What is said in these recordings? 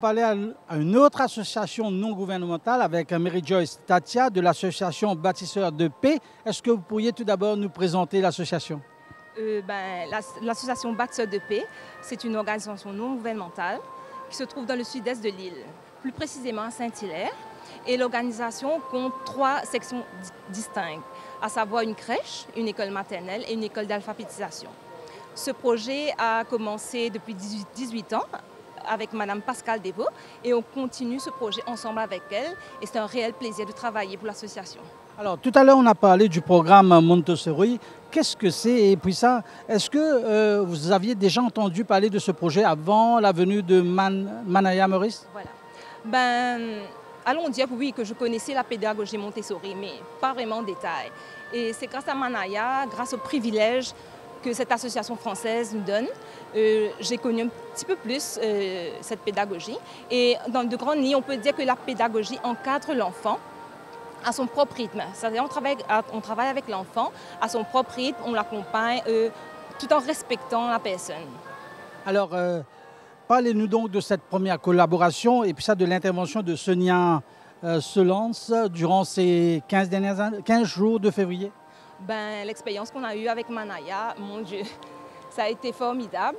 Parler à une autre association non gouvernementale avec Mary Joyce Tatia de l'association Bâtisseurs de paix. Est-ce que vous pourriez tout d'abord nous présenter l'association? L'association Bâtisseurs de paix, c'est une organisation non gouvernementale qui se trouve dans le sud-est de l'île, plus précisément à Saint-Hilaire. Et l'organisation compte 3 sections distinctes, à savoir une crèche, une école maternelle et une école d'alphabétisation. Ce projet a commencé depuis 18 ans avec Madame Pascale Devaux et on continue ce projet ensemble avec elle et c'est un réel plaisir de travailler pour l'association. Alors, tout à l'heure, on a parlé du programme Montessori. Qu'est-ce que c'est? Et puis ça, est-ce que vous aviez déjà entendu parler de ce projet avant la venue de Manaya Maurice? Voilà. Allons dire oui que je connaissais la pédagogie Montessori, mais pas vraiment en détail. Et c'est grâce à Manaya, grâce au privilège que cette association française nous donne, j'ai connu un petit peu plus cette pédagogie. Et dans de grandes lignes, on peut dire que la pédagogie encadre l'enfant à son propre rythme. C'est-à-dire on travaille avec l'enfant à son propre rythme, on l'accompagne tout en respectant la personne. Alors, parlez-nous donc de cette première collaboration et puis ça de l'intervention de Sonia Selance durant ces 15 jours de février. L'expérience qu'on a eue avec Manaya, mon Dieu, ça a été formidable.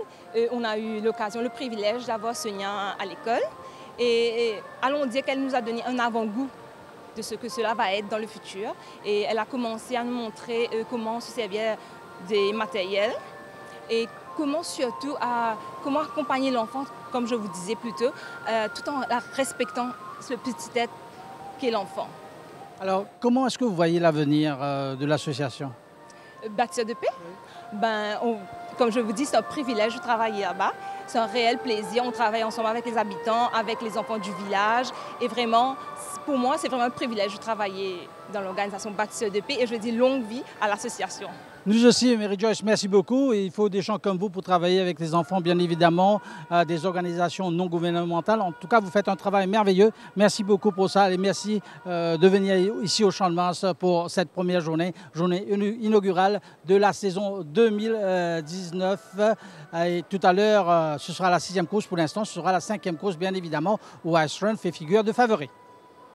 On a eu l'occasion, le privilège d'avoir Sonia à l'école. Et allons dire qu'elle nous a donné un avant-goût de ce que cela va être dans le futur. Et elle a commencé à nous montrer comment se servir des matériels et comment surtout comment accompagner l'enfant, comme je vous disais plus tôt, tout en respectant ce petit être qu'est l'enfant. Alors, comment est-ce que vous voyez l'avenir de l'association? Bâtisseurs de paix? Comme je vous dis, c'est un privilège de travailler là-bas. C'est un réel plaisir. On travaille ensemble avec les habitants, avec les enfants du village. Et vraiment, pour moi, c'est vraiment un privilège de travailler dans l'organisation Bâtisseurs de paix. Et je dis longue vie à l'association. Nous aussi, Mary Joyce, merci beaucoup. Et il faut des gens comme vous pour travailler avec les enfants, bien évidemment, des organisations non gouvernementales. En tout cas, vous faites un travail merveilleux. Merci beaucoup pour ça et merci de venir ici au Champ de Mars pour cette première journée inaugurale de la saison 2019. Et tout à l'heure, ce sera la 6e course pour l'instant, ce sera la 5e course, bien évidemment, où Ice Run fait figure de favori.